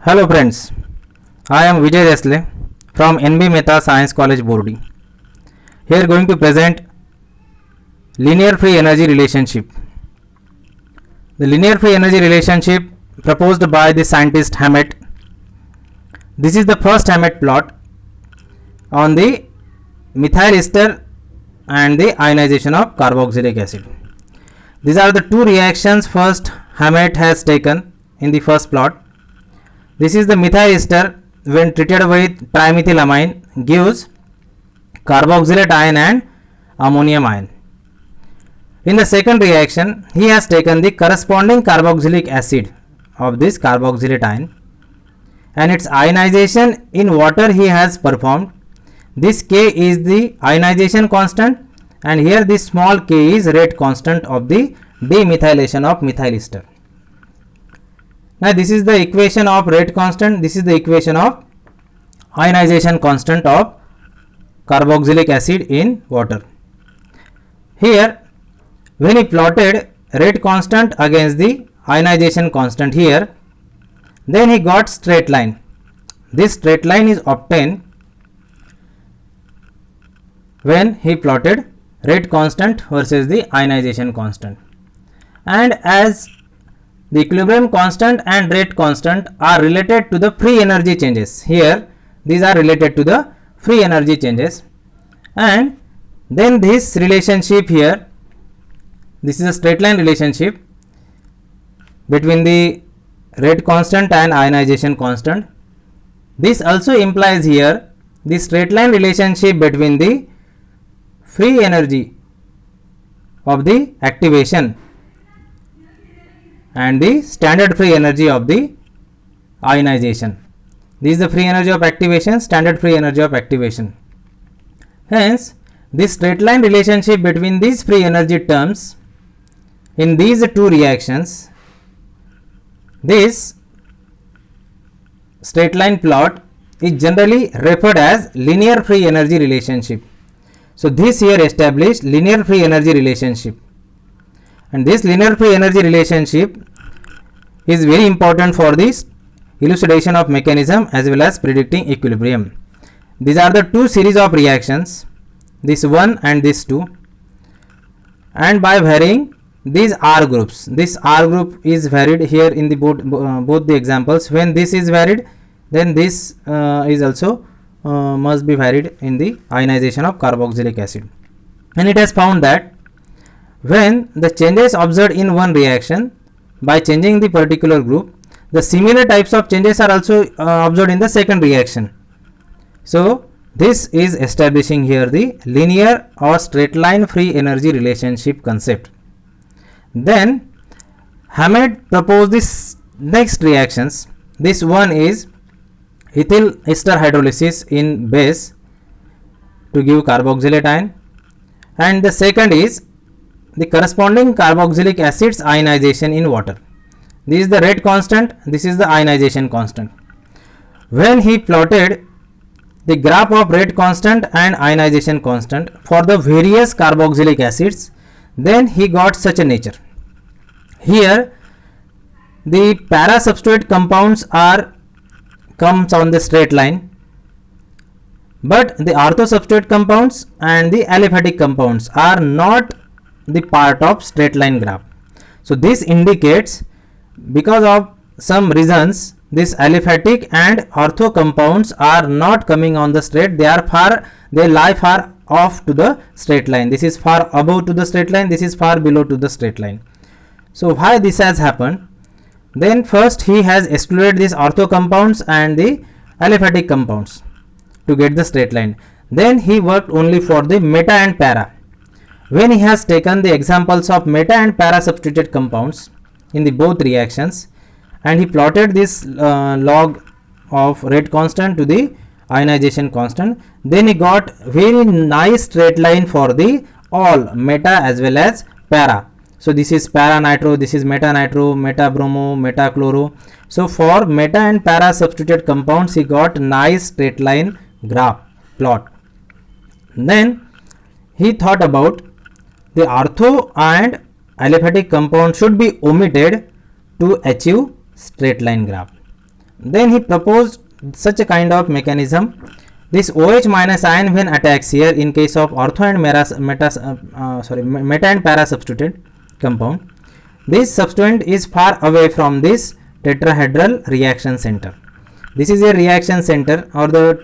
Hello friends, I am Vijay Desle from NB Mehta Science College Bordi. Here going to present linear free energy relationship. The linear free energy relationship proposed by the scientist Hammett. This is the first Hammett plot on the methyl ester and the ionization of carboxylic acid. These are the two reactions first Hammett has taken in the first plot. This is the methyl ester when treated with trimethylamine gives carboxylate ion and ammonium ion. In the second reaction, he has taken the corresponding carboxylic acid of this carboxylate ion and its ionization in water he has performed. This K is the ionization constant and here this small k is rate constant of the demethylation of methyl ester. Now this is the equation of rate constant, this is the equation of ionization constant of carboxylic acid in water. Here when he plotted rate constant against the ionization constant here, then he got straight line. This straight line is obtained when he plotted rate constant versus the ionization constant. And as the equilibrium constant and rate constant are related to the free energy changes. Here these are related to the free energy changes, and then this relationship here, this is a straight line relationship between the rate constant and ionization constant. This also implies here the straight line relationship between the free energy of the activation and the standard free energy of the ionization. This is the free energy of activation, standard free energy of activation. Hence, this straight line relationship between these free energy terms in these two reactions, this straight line plot is generally referred as linear free energy relationship. So, this here established linear free energy relationship. And this linear free energy relationship is very important for this elucidation of mechanism as well as predicting equilibrium. These are the two series of reactions, this one and this two, and by varying these R groups, this R group is varied here in the both the examples. When this is varied, then this is also must be varied in the ionization of carboxylic acid. And it has found that when the changes observed in one reaction by changing the particular group, the similar types of changes are also observed in the second reaction. So this is establishing here the linear or straight line free energy relationship concept. Then Hammett proposed this next reactions. This one is ethyl ester hydrolysis in base to give carboxylate ion, and the second is the corresponding carboxylic acid's ionization in water. This is the rate constant, this is the ionization constant. When he plotted the graph of rate constant and ionization constant for the various carboxylic acids, then he got such a nature. Here the para substrate compounds comes on the straight line, but the ortho substrate compounds and the aliphatic compounds are not the part of straight line graph. So this indicates because of some reasons this aliphatic and ortho compounds are not coming on the straight, they lie far off to the straight line. This is far above to the straight line, this is far below to the straight line. So why this has happened? Then first he has excluded these ortho compounds and the aliphatic compounds to get the straight line. Then he worked only for the meta and para. When he has taken the examples of meta and para substituted compounds in the both reactions and he plotted this log of rate constant to the ionization constant, then he got very nice straight line for the all meta as well as para. So this is para nitro, this is meta nitro, meta bromo, meta chloro. So for meta and para substituted compounds he got nice straight line graph plot. Then he thought about the ortho and aliphatic compound should be omitted to achieve straight line graph. Then he proposed such a kind of mechanism. This OH minus ion when attacks here in case of ortho and meta and para substituted compound, this substituent is far away from this tetrahedral reaction center. This is a reaction center or the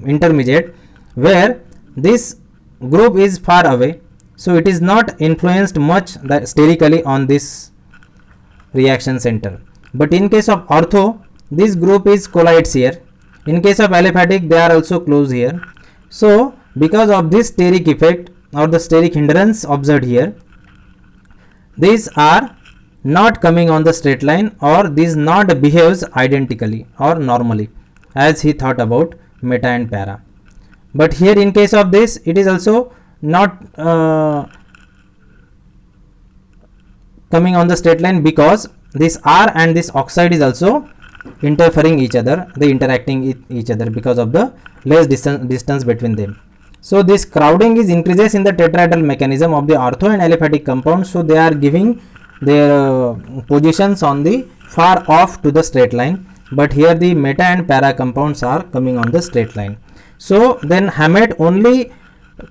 intermediate where this group is far away, so it is not influenced much sterically on this reaction center. But in case of ortho, this group is collides here. In case of aliphatic, they are also close here. So because of this steric effect or the steric hindrance observed here, these are not coming on the straight line, or this not behaves identically or normally as he thought about meta and para. But here in case of this, it is also not coming on the straight line, because this R and this oxide is also interfering each other, they interacting with each other because of the less distance between them. So this crowding is increases in the tetrahedral mechanism of the ortho and aliphatic compounds, so they are giving their positions on the far off to the straight line, but here the meta and para compounds are coming on the straight line. So then Hammett only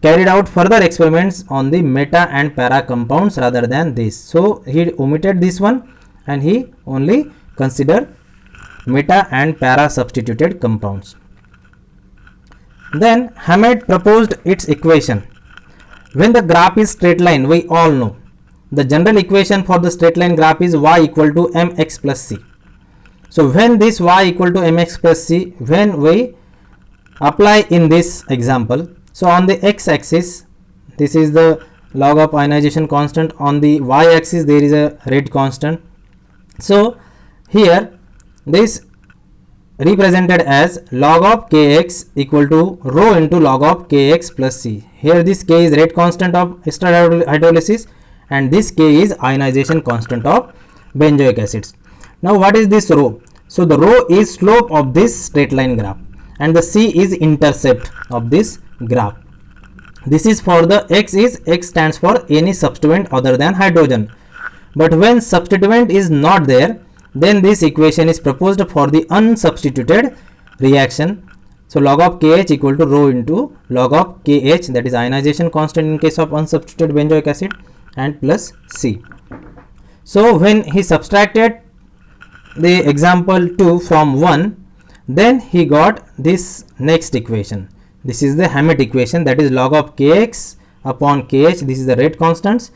carried out further experiments on the meta and para compounds rather than this. So he omitted this one and he only considered meta and para substituted compounds. Then Hammett proposed its equation. When the graph is straight line, we all know the general equation for the straight line graph is y equal to mx plus c. So when this y equal to mx plus c, when we apply in this example, so on the x axis this is the log of ionization constant, on the y axis there is a rate constant. So here this represented as log of kx equal to rho into log of kx plus c. Here this k is rate constant of ester hydrolysis and this k is ionization constant of benzoic acids. Now what is this rho? So the rho is slope of this straight line graph and the c is intercept of this graph. This is for the x stands for any substituent other than hydrogen. But when substituent is not there, then this equation is proposed for the unsubstituted reaction. So log of kh equal to rho into log of kh, that is ionization constant in case of unsubstituted benzoic acid, and plus c. So when he subtracted the example 2 from 1, then he got this next equation. This is the Hammett equation, that is log of kx upon kh, this is the rate constants,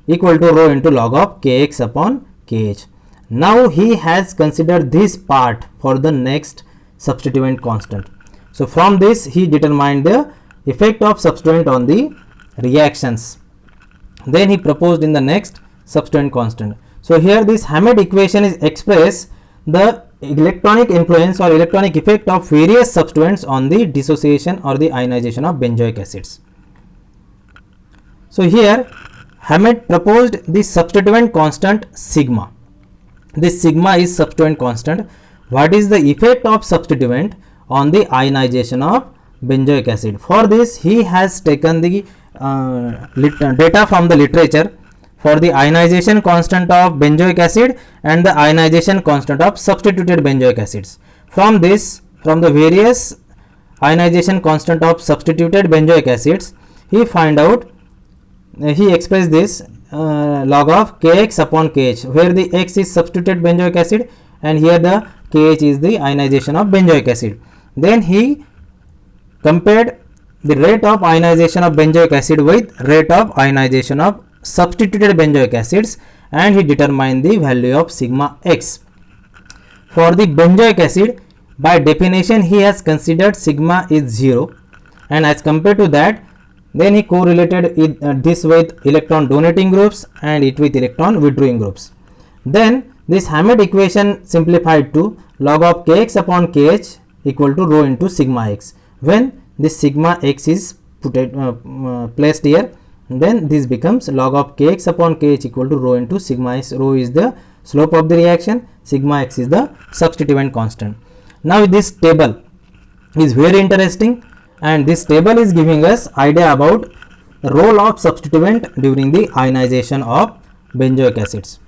equal to rho into log of kx upon kh. Now he has considered this part for the next substituent constant. So from this he determined the effect of substituent on the reactions. Then he proposed in the next substituent constant. So here this Hammett equation is express the electronic influence or electronic effect of various substituents on the dissociation or the ionization of benzoic acids. So here Hammett proposed the substituent constant sigma. This sigma is substituent constant. What is the effect of substituent on the ionization of benzoic acid? For this he has taken the data from the literature for the ionization constant of benzoic acid and the ionization constant of substituted benzoic acids. From this, from the various ionization constant of substituted benzoic acids, he find out, he expressed this log of kx upon kh, where the x is substituted benzoic acid and here the kh is the ionization of benzoic acid. Then he compared the rate of ionization of benzoic acid with rate of ionization of substituted benzoic acids and he determined the value of sigma x. For the benzoic acid, by definition he has considered sigma is 0, and as compared to that, then he correlated this with electron donating groups and it with electron withdrawing groups. Then this Hammett equation simplified to log of kx upon kh equal to rho into sigma x. When this sigma x is placed here, then this becomes log of kx upon kh equal to rho into sigma x. Rho is the slope of the reaction, sigma x is the substituent constant. Now this table is very interesting, and this table is giving us idea about the role of substituent during the ionization of benzoic acids.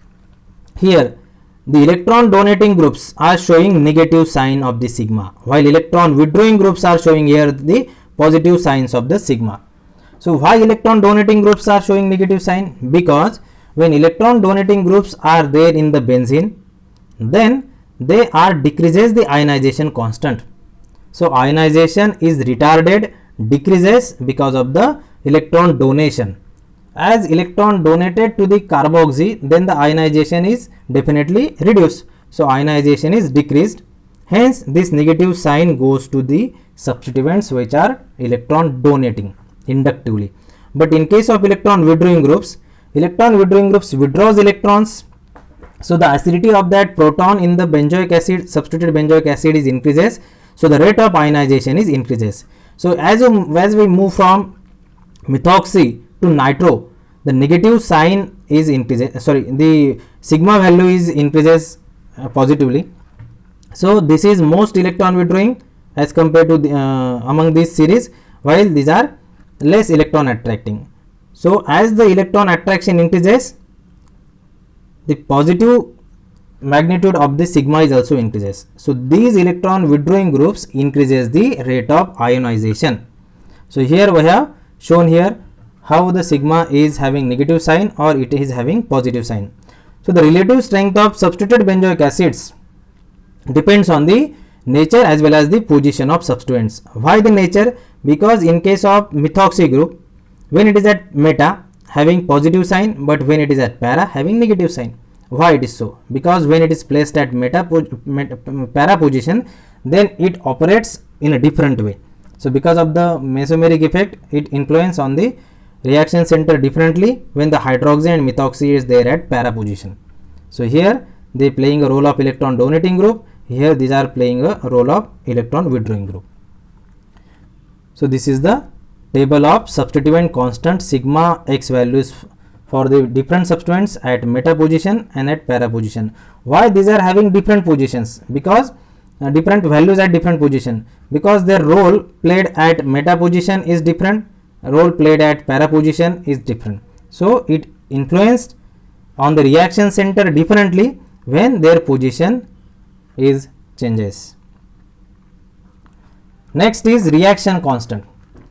Here the electron donating groups are showing negative sign of the sigma, while electron withdrawing groups are showing here the positive signs of the sigma. So why electron donating groups are showing negative sign? Because when electron donating groups are there in the benzene, then they are decreases the ionization constant. So ionization is retarded, decreases because of the electron donation. As electron donated to the carboxy, then the ionization is definitely reduced. So ionization is decreased. Hence this negative sign goes to the substituents which are electron donating inductively. But in case of electron withdrawing groups withdraws electrons. So the acidity of that proton in the benzoic acid, substituted benzoic acid, is increases. So the rate of ionization is increases. So as we move from methoxy to nitro, the negative sign is increases. The sigma value is increases positively. So this is most electron withdrawing as compared to the, among this series, while these are less electron attracting. So as the electron attraction increases, the positive magnitude of the sigma is also increases. So these electron withdrawing groups increases the rate of ionization. So here we have shown here how the sigma is having negative sign or it is having positive sign. So the relative strength of substituted benzoic acids depends on the nature as well as the position of substituents. Why the nature? Because in case of methoxy group, when it is at meta having positive sign, but when it is at para having negative sign. Why it is so? Because when it is placed at para position, then it operates in a different way. So because of the mesomeric effect, it influence on the reaction center differently when the hydroxy and methoxy is there at para position. So here they playing a role of electron donating group, here these are playing a role of electron withdrawing group. So this is the table of substituent constant sigma x values for the different substituents at meta position and at para position. Why these are having different positions? Because different values at different position, because their role played at meta position is different, role played at para position is different. So it influenced on the reaction center differently when their position is changes. Next is reaction constant.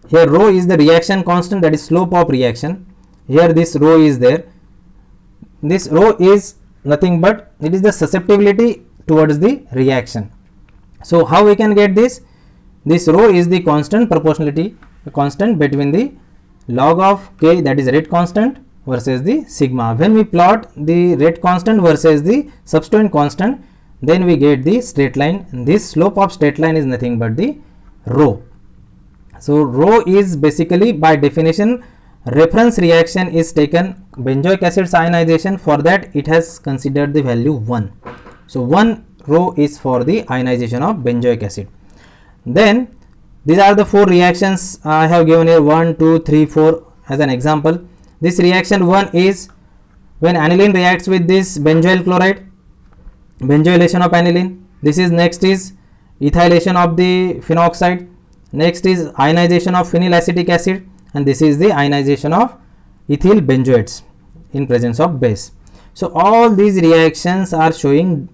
Here rho is the reaction constant, that is slope of reaction. Here this rho is there. This rho is nothing but it is the susceptibility towards the reaction. So how we can get this? This rho is the constant proportionality constant between the log of k, that is rate constant, versus the sigma. When we plot the rate constant versus the substituent constant, then we get the straight line. This slope of straight line is nothing but the rho. So rho is basically, by definition, reference reaction is taken benzoic acid's ionization. For that it has considered the value 1. So 1 rho is for the ionization of benzoic acid. Then these are the 4 reactions I have given here, 1, 2, 3, 4 as an example. This reaction 1 is when aniline reacts with this benzoyl chloride, benzoylation of aniline. This is next is ethylation of the phenoxide. Next is ionization of phenylacetic acid, and this is the ionization of ethyl benzoates in presence of base. So all these reactions are showing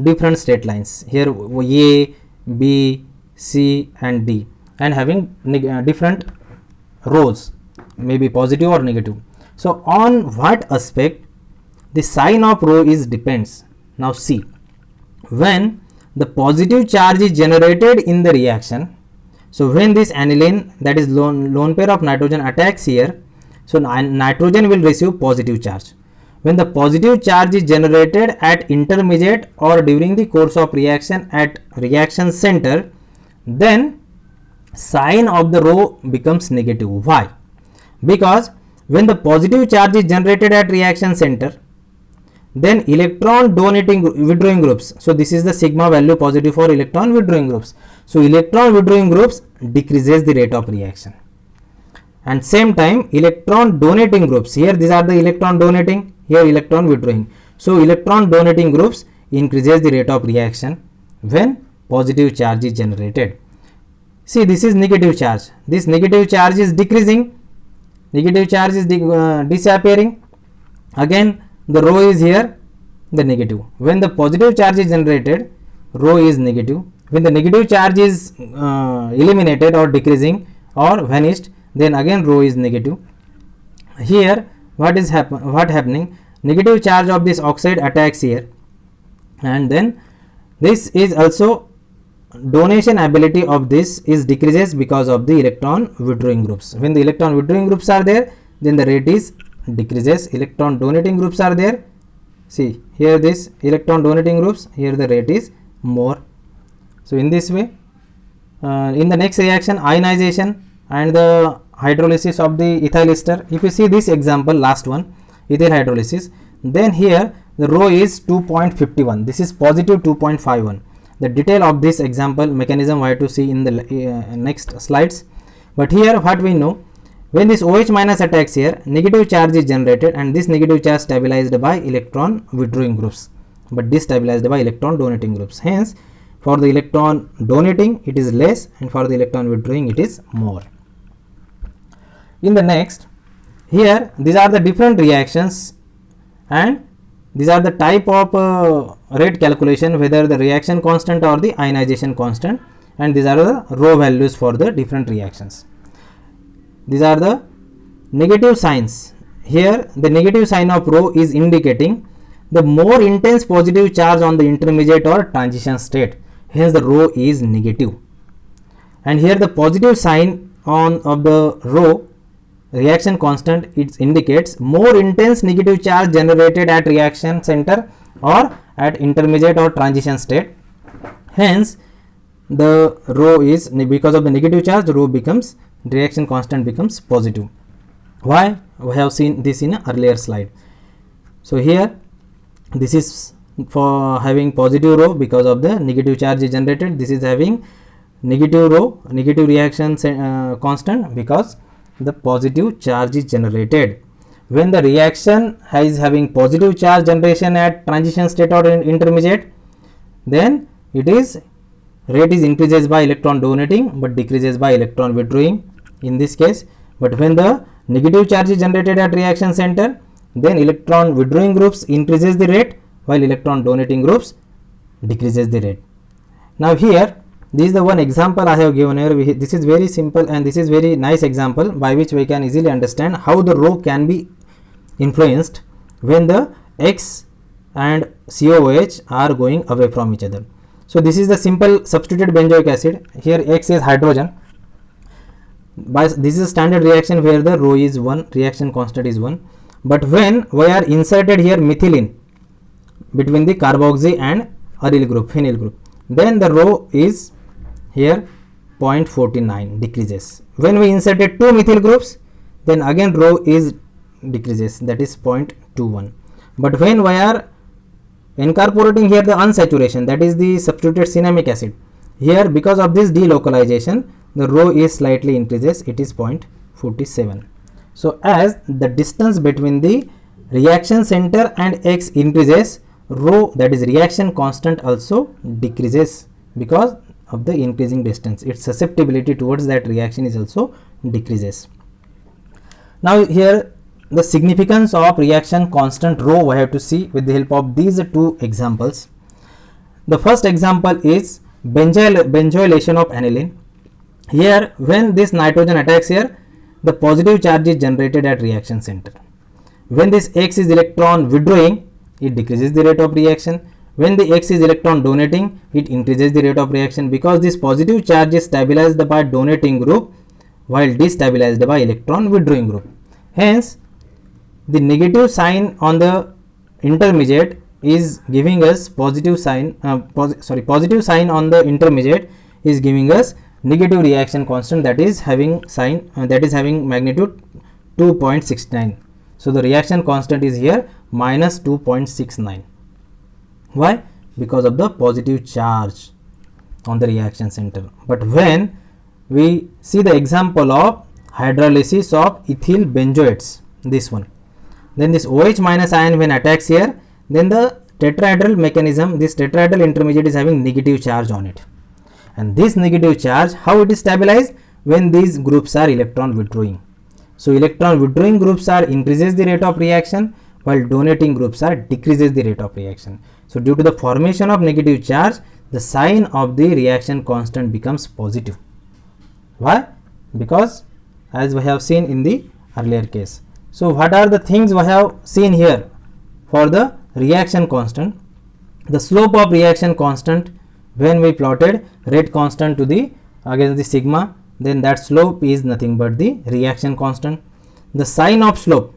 different straight lines here, A, B, C and D, and having different rows, maybe positive or negative. So on what aspect the sign of rho is depends. Now see, when the positive charge is generated in the reaction, so when this aniline, that is lone pair of nitrogen, attacks here, so nitrogen will receive positive charge. When the positive charge is generated at intermediate or during the course of reaction at reaction center, then sign of the rho becomes negative. Why? Because when the positive charge is generated at reaction center, then electron donating withdrawing groups, so this is the sigma value positive for electron withdrawing groups. So electron withdrawing groups decreases the rate of reaction, and same time electron donating groups, here these are the electron donating, here electron withdrawing. So electron donating groups increases the rate of reaction when positive charge is generated. See, this is negative charge, this negative charge is decreasing, negative charge is disappearing. Again the rho is here, the negative. When the positive charge is generated, rho is negative. When the negative charge is eliminated or decreasing or vanished, then again rho is negative. Here what happening, negative charge of this oxide attacks here, and then this is also donation ability of this is decreases because of the electron withdrawing groups. When the electron withdrawing groups are there, then the rate is decreases. Electron donating groups are there, see here this electron donating groups, here the rate is more. So in this way, in the next reaction, ionization and the hydrolysis of the ethyl ester, if you see this example, last one, ethyl hydrolysis, then here the rho is 2.51, this is positive 2.51. The detail of this example mechanism we have to see in the next slides. But here what we know, when this OH minus attacks here, negative charge is generated, and this negative charge stabilized by electron withdrawing groups, but destabilized by electron donating groups. Hence, for the electron donating it is less, and for the electron withdrawing it is more. In the next, here these are the different reactions, and these are the type of rate calculation, whether the reaction constant or the ionization constant, and these are the rho values for the different reactions. These are the negative signs. Here the negative sign of rho is indicating the more intense positive charge on the intermediate or transition state, hence the rho is negative. And here the positive sign of the rho reaction constant, it indicates more intense negative charge generated at reaction center or at intermediate or transition state, hence the rho is, because of the negative charge, rho becomes, reaction constant becomes positive. Why? We have seen this in an earlier slide. So here this is for having positive rho because of the negative charge is generated, this is having negative rho, negative reaction constant because the positive charge is generated. When the reaction is having positive charge generation at transition state or intermediate, then it is rate is increases by electron donating but decreases by electron withdrawing in this case. But when the negative charge is generated at reaction center, then electron withdrawing groups increases the rate while electron donating groups decreases the rate. Now here this is the one example I have given here. This is very simple and this is very nice example by which we can easily understand how the rho can be influenced when the X and COOH are going away from each other. So this is the simple substituted benzoic acid. Here X is hydrogen. This is a standard reaction where the rho is 1, reaction constant is 1. But when we are inserted here methylene between the carboxy and aryl group, phenyl group, then the rho is here 0.49 decreases. When we inserted two methyl groups, then again rho is decreases, that is 0.21. But when we are incorporating here the unsaturation, that is the substituted cinnamic acid, here because of this delocalization the rho is slightly increases, it is 0.47. So as the distance between the reaction center and X increases, rho, that is reaction constant, also decreases because of the increasing distance. Its susceptibility towards that reaction is also decreases. Now here the significance of reaction constant rho we have to see with the help of these two examples. The first example is benzoylation of aniline. Here when this nitrogen attacks here, the positive charge is generated at reaction center. When this X is electron withdrawing, it decreases the rate of reaction. When the X is electron donating, it increases the rate of reaction because this positive charge is stabilized by donating group while destabilized by electron withdrawing group. Hence the negative sign on the intermediate is giving us positive sign, positive sign on the intermediate is giving us negative reaction constant, that is having sign that is having magnitude 2.69. So the reaction constant is here minus 2.69. Why? Because of the positive charge on the reaction center. But when we see the example of hydrolysis of ethyl benzoates, this one, then this OH minus ion when attacks here, then the tetrahedral mechanism, this tetrahedral intermediate is having negative charge on it. And this negative charge, how it is stabilized? When these groups are electron withdrawing. So electron withdrawing groups are increases the rate of reaction, while donating groups are decreases the rate of reaction. So due to the formation of negative charge, the sign of the reaction constant becomes positive. Why? Because as we have seen in the earlier case. So what are the things we have seen here for the reaction constant? The slope of reaction constant, when we plotted rate constant to the against the sigma, then that slope is nothing but the reaction constant. The sign of slope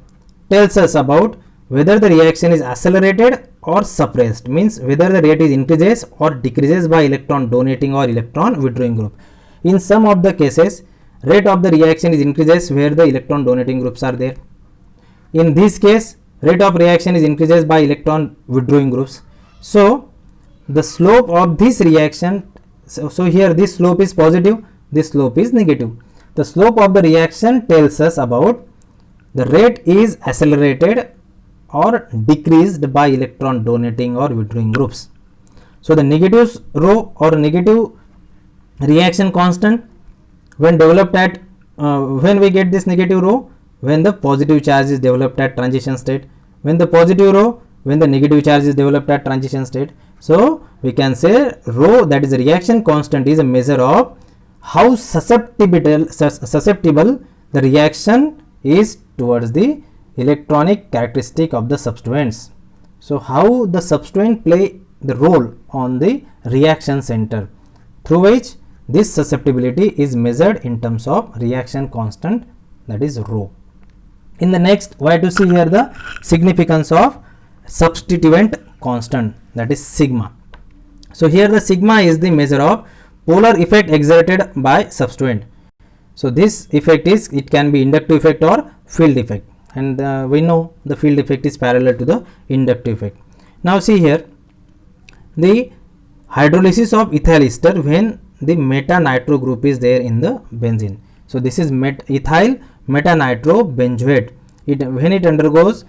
tells us about whether the reaction is accelerated or suppressed, means whether the rate is increases or decreases by electron donating or electron withdrawing group. In some of the cases, rate of the reaction is increases where the electron donating groups are there. In this case, rate of reaction is increases by electron withdrawing groups. So the slope of this reaction, so here this slope is positive, this slope is negative. The slope of the reaction tells us about the rate is accelerated or decreased by electron donating or withdrawing groups. So the negative rho or negative reaction constant when developed at when we get this negative rho, when the positive charge is developed at transition state, when the positive rho, when the negative charge is developed at transition state. So we can say rho, that is the reaction constant, is a measure of how susceptible the reaction is towards the electronic characteristic of the substituents. So how the substituent play the role on the reaction center, through which this susceptibility is measured in terms of reaction constant, that is rho. In the next, we have to see here the significance of substituent constant, that is sigma. So here the sigma is the measure of polar effect exerted by substituent. So this effect is, it can be inductive effect or field effect, and we know the field effect is parallel to the inductive effect. Now see here the hydrolysis of ethyl ester when the meta nitro group is there in the benzene. So this is ethyl meta nitro benzoate. When it undergoes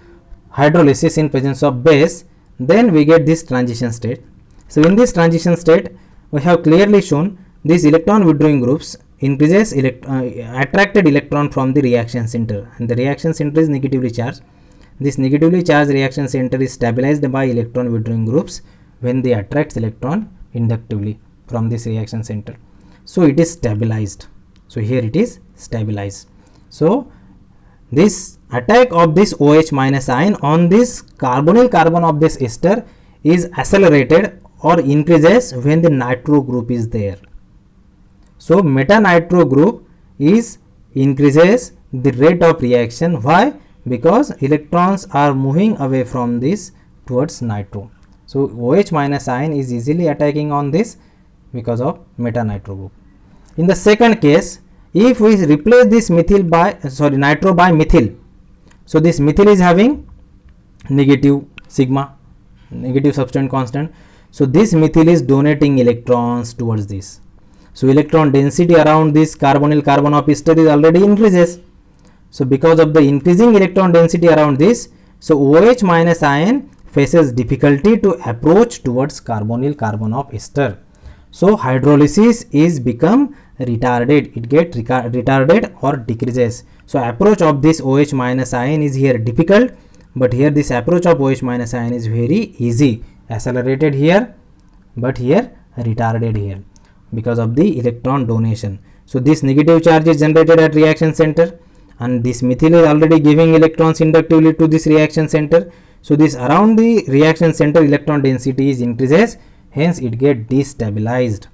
hydrolysis in presence of base, then we get this transition state. So in this transition state, we have clearly shown these electron withdrawing groups increases attracted electron from the reaction center, and the reaction center is negatively charged. This negatively charged reaction center is stabilized by electron withdrawing groups when they attract electron inductively from this reaction center. So it is stabilized. So here it is stabilized. So this attack of this OH minus ion on this carbonyl carbon of this ester is accelerated or increases when the nitro group is there. So meta nitro group is increases the rate of reaction. Why? Because electrons are moving away from this towards nitro. So OH minus ion is easily attacking on this because of meta nitro group. In the second case, if we replace this nitro by methyl, so this methyl is having negative sigma, negative substituent constant. So this methyl is donating electrons towards this. So electron density around this carbonyl carbon of ester is already increases. So because of the increasing electron density around this, so OH minus ion faces difficulty to approach towards carbonyl carbon of ester. So hydrolysis is become retarded, it get retarded or decreases. So approach of this OH minus ion is here difficult, but here this approach of OH minus ion is very easy, accelerated here, but here retarded here because of the electron donation. So this negative charge is generated at reaction center, and this methyl is already giving electrons inductively to this reaction center. So this around the reaction center electron density is increases, hence it get destabilized.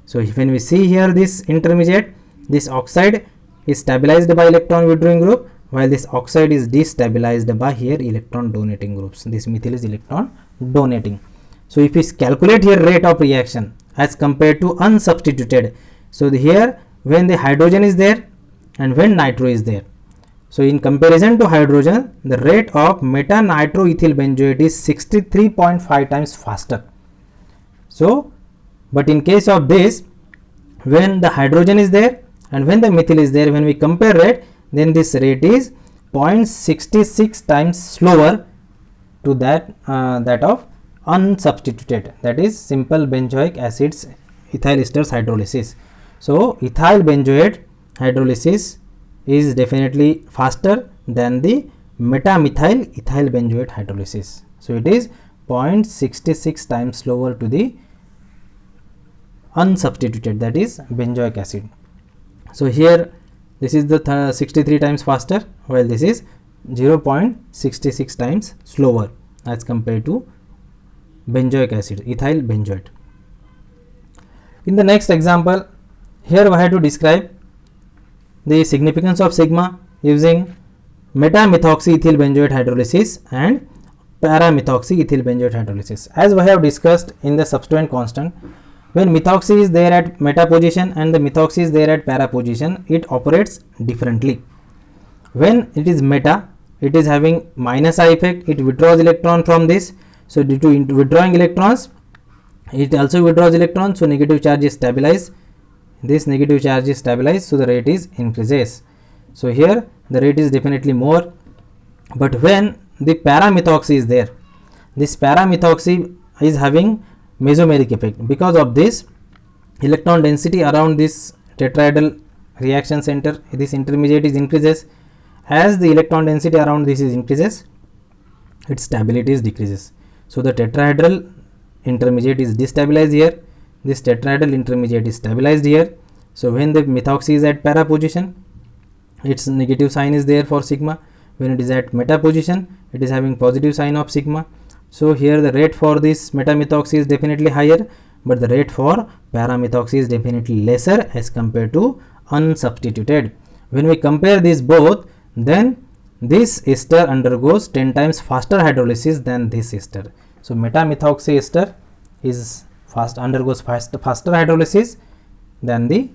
So when we see here this intermediate, this oxide is stabilized by electron withdrawing group, while this oxide is destabilized by here electron donating groups. This methyl is electron donating. So if we calculate here rate of reaction as compared to unsubstituted, so here when the hydrogen is there and when nitro is there, so in comparison to hydrogen, the rate of meta nitro ethyl benzoate is 63.5 times faster. So but in case of this, when the hydrogen is there and when the methyl is there, when we compare rate, then this rate is 0.66 times slower to that of unsubstituted, that is simple benzoic acids ethyl esters hydrolysis. So ethyl benzoate hydrolysis is definitely faster than the metamethyl ethyl benzoate hydrolysis. So it is 0.66 times slower to the unsubstituted, that is benzoic acid. So here this is the 63 times faster, while this is 0.66 times slower as compared to benzoic acid, ethyl benzoate. In the next example, here we have to describe the significance of sigma using metamethoxy ethyl benzoate hydrolysis and paramethoxy ethyl benzoate hydrolysis. As we have discussed in the substituent constant, when methoxy is there at meta position and the methoxy is there at para position, it operates differently. When it is meta, it is having minus I effect, it withdraws electron from this. So due to withdrawing electrons, it also withdraws electrons, so negative charge is stabilized. This negative charge is stabilized, so the rate is increases. So here the rate is definitely more. But when the paramethoxy is there, this paramethoxy is having mesomeric effect. Because of this, electron density around this tetrahedral reaction center, this intermediate is increases. As the electron density around this is increases, its stability is decreases. So the tetrahedral intermediate is destabilized here, this tetrahedral intermediate is stabilized here. So when the methoxy is at para position, its negative sign is there for sigma. When it is at meta position, it is having positive sign of sigma. So here the rate for this metamethoxy is definitely higher, but the rate for paramethoxy is definitely lesser as compared to unsubstituted. When we compare these both, then this ester undergoes 10 times faster hydrolysis than this ester. So metamethoxy ester is undergoes faster hydrolysis than the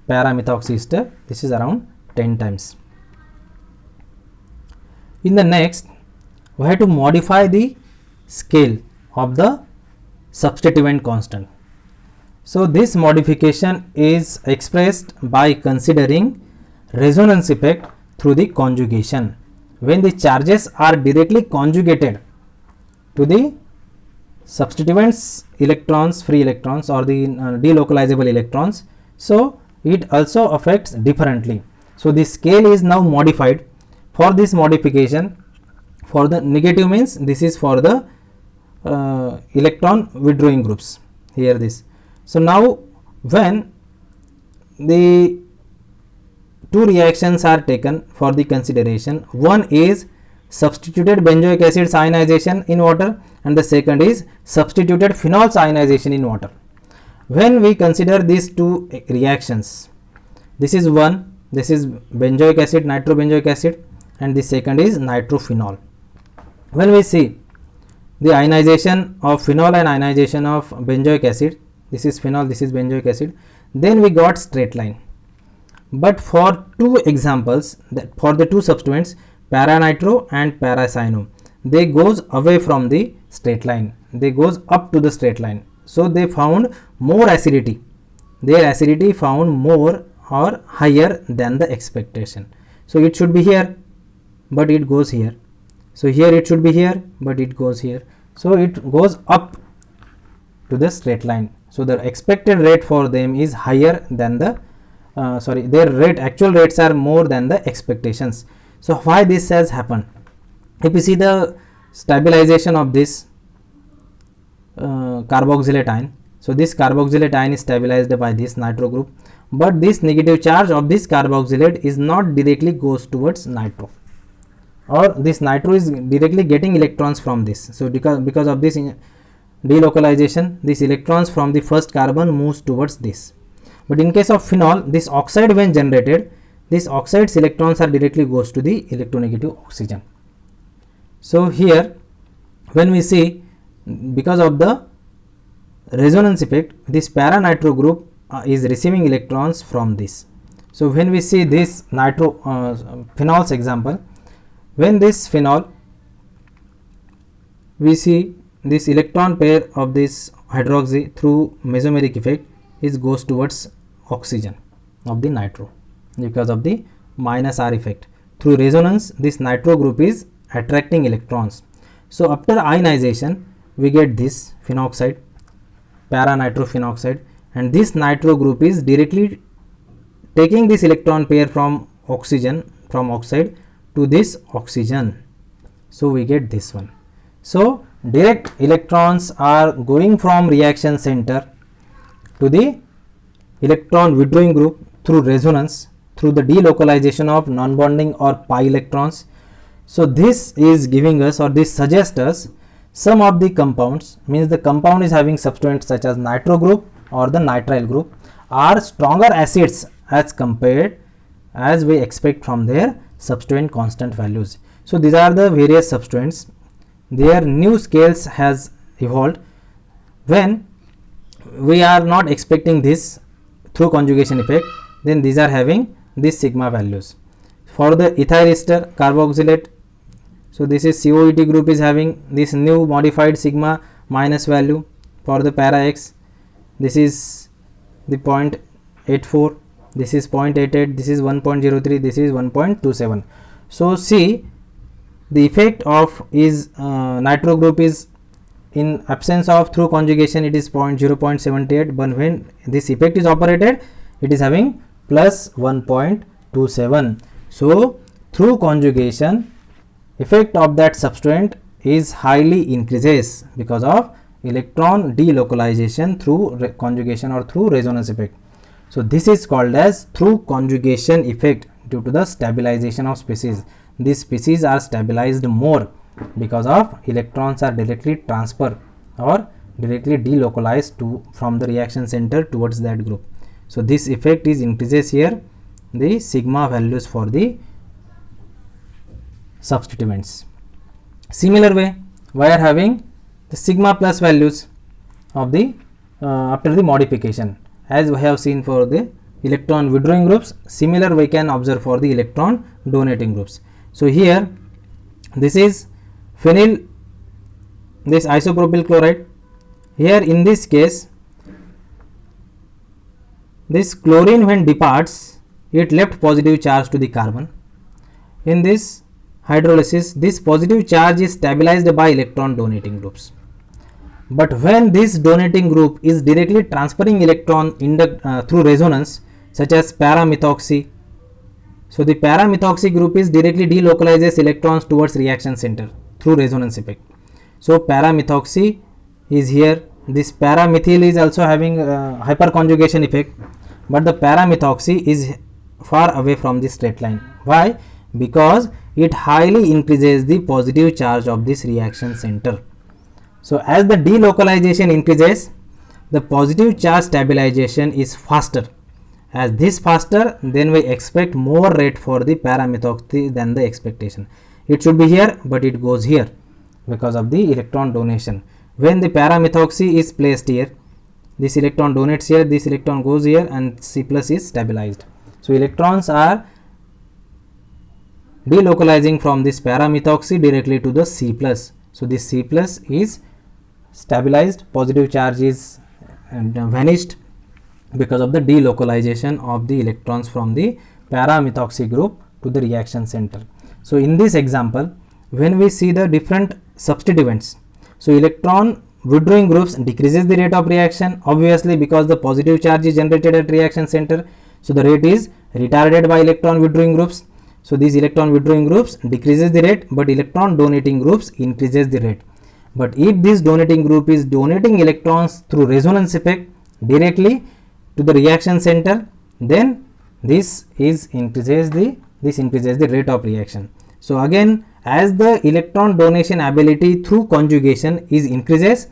paramethoxy ester. This is around 10 times. In the next, we have to modify the scale of the substituent constant. So this modification is expressed by considering resonance effect through the conjugation. When the charges are directly conjugated to the substituents electrons, free electrons or the delocalizable electrons, so it also affects differently. So the scale is now modified. For this modification, for the negative means this is for the electron withdrawing groups, here this. So now when the two reactions are taken for the consideration, one is substituted benzoic acid's ionization in water and the second is substituted phenol's ionization in water. When we consider these two reactions, this is one, this is benzoic acid, nitrobenzoic acid, and the second is nitrophenol. When we see the ionization of phenol and ionization of benzoic acid, this is phenol, this is benzoic acid, then we got straight line. But for two examples, that for the two substituents para-nitro and para-cyano, they goes away from the straight line, they goes up to the straight line. So they found more acidity, their acidity found more or higher than the expectation. So it should be here, but it goes here. So here it should be here, but it goes here. So it goes up to the straight line. So the expected rate for them is higher than the their rate, actual rates are more than the expectations. So why this has happened? If you see the stabilization of this carboxylate ion, so this carboxylate ion is stabilized by this nitro group, but this negative charge of this carboxylate is not directly goes towards nitro, or this nitro is directly getting electrons from this. So because of this delocalization, these electrons from the first carbon moves towards this. But in case of phenol, this oxide when generated, this oxide's electrons are directly goes to the electronegative oxygen. So here when we see, because of the resonance effect, this para-nitro group is receiving electrons from this. So when we see this phenol's example, when this phenol, we see this electron pair of this hydroxy through mesomeric effect is goes towards oxygen of the nitro because of the minus R effect. Through resonance, this nitro group is attracting electrons. So after ionization, we get this phenoxide, para-nitrophenoxide, and this nitro group is directly taking this electron pair from oxygen, from oxide to this oxygen. So we get this one. So direct electrons are going from reaction center to the electron withdrawing group through resonance, through the delocalization of non-bonding or pi electrons. So this is giving us, or this suggests us, some of the compounds, means the compound is having substituents such as nitro group or the nitrile group, are stronger acids as compared as we expect from their substituent constant values. So these are the various substituents. Their new scales has evolved. When we are not expecting this through conjugation effect, then these are having these sigma values. For the ethyl ester carboxylate, so this is COET group is having this new modified sigma minus value. For the para X, this is the 0.84, this is 0.88, this is 1.03, this is 1.27. So see, the effect of is nitro group is, in absence of through conjugation, it is 0.78, but when this effect is operated, it is having plus 1.27. So through conjugation, effect of that substituent is highly increases because of electron delocalization through conjugation or through resonance effect. So this is called as through conjugation effect due to the stabilization of species. These species are stabilized more because of electrons are directly transfer or directly delocalized to from the reaction center towards that group. So this effect is increases here the sigma values for the substituents. Similar way, we are having the sigma plus values of the after the modification, as we have seen for the electron withdrawing groups. Similar we can observe for the electron donating groups. So here this is phenyl, this isopropyl chloride. Here in this case, this chlorine when departs, it left positive charge to the carbon. In this hydrolysis, this positive charge is stabilized by electron donating groups. But when this donating group is directly transferring electron in the through resonance, such as para-methoxy, so the para-methoxy group is directly delocalizes electrons towards reaction center through resonance effect. So para-methoxy is here. This para-methyl is also having hyperconjugation effect, but the para-methoxy is far away from the straight line. Why? Because it highly increases the positive charge of this reaction center. So as the delocalization increases, the positive charge stabilization is faster. As this faster, then we expect more rate for the para-methoxy than the expectation. It should be here, but it goes here because of the electron donation. When the para-methoxy is placed here, this electron donates here, this electron goes here, and C plus is stabilized. So electrons are delocalizing from this para-methoxy directly to the C plus. So this C plus is stabilized, positive charge is vanished because of the delocalization of the electrons from the para-methoxy group to the reaction center. So in this example, when we see the different substituents, so electron withdrawing groups decreases the rate of reaction, obviously because the positive charge is generated at reaction center, so the rate is retarded by electron withdrawing groups. So these electron withdrawing groups decreases the rate, but electron donating groups increases the rate. But if this donating group is donating electrons through resonance effect directly to the reaction center, then this increases the rate of reaction. So again, as the electron donation ability through conjugation is increases,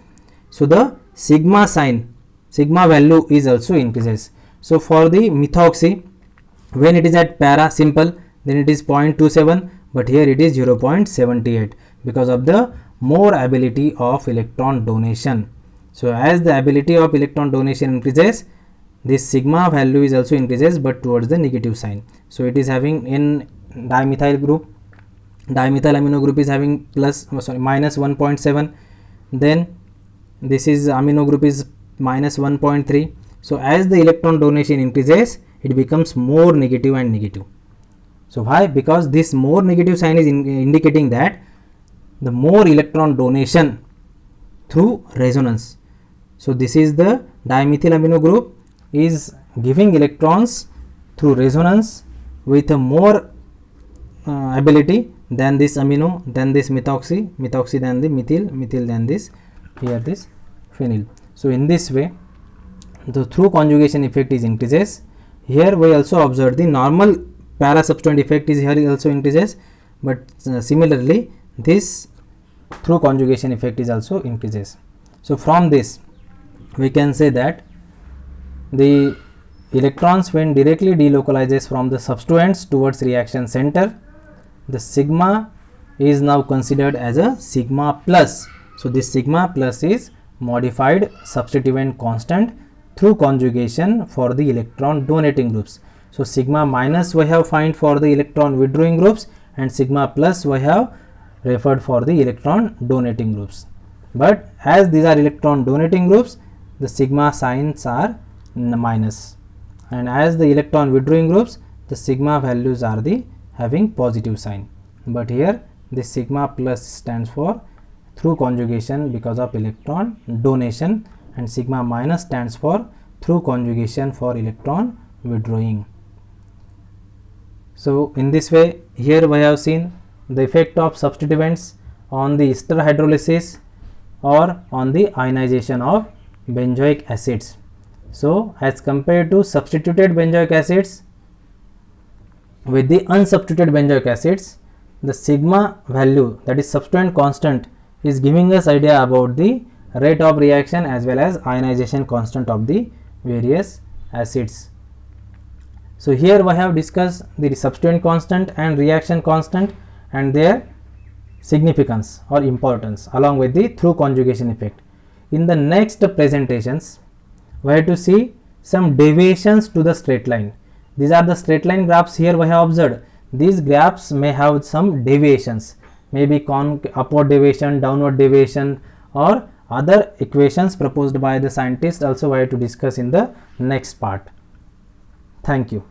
so the sigma value is also increases. So for the methoxy, when it is at para simple, then it is 0.27, but here it is 0.78 because of the more ability of electron donation. So as the ability of electron donation increases, this sigma value is also increases, but towards the negative sign. So it is having in dimethyl group, dimethyl amino group is having minus 1.7, then this is amino group is minus 1.3. So as the electron donation increases, it becomes more negative and negative. So why? Because this more negative sign is indicating that the more electron donation through resonance. So this is the dimethyl amino group is giving electrons through resonance with a more ability, then this amino, then this methoxy, then the methyl, then this phenyl. So in this way the through conjugation effect is increases. Here we also observe the normal para substituent effect is here also increases, but similarly this through conjugation effect is also increases. So from this we can say that the electrons when directly delocalizes from the substituents towards reaction center, the sigma is now considered as a sigma plus. So this sigma plus is modified substituent constant through conjugation for the electron donating groups. So sigma minus we have find for the electron withdrawing groups, and sigma plus we have referred for the electron donating groups. But as these are electron donating groups, the sigma signs are minus, and as the electron withdrawing groups, the sigma values are the having positive sign. But here this sigma plus stands for through conjugation because of electron donation, and sigma minus stands for through conjugation for electron withdrawing. So in this way here we have seen the effect of substituents on the ester hydrolysis or on the ionization of benzoic acids. So as compared to substituted benzoic acids with the unsubstituted benzoic acids, the sigma value, that is substituent constant, is giving us idea about the rate of reaction as well as ionization constant of the various acids. So here we have discussed the substituent constant and reaction constant and their significance or importance along with the through conjugation effect. In the next presentations we have to see some deviations to the straight line. These are the straight line graphs. Here we have observed these graphs may have some deviations, maybe upward deviation, downward deviation, or other equations proposed by the scientist also we have to discuss in the next part. Thank you.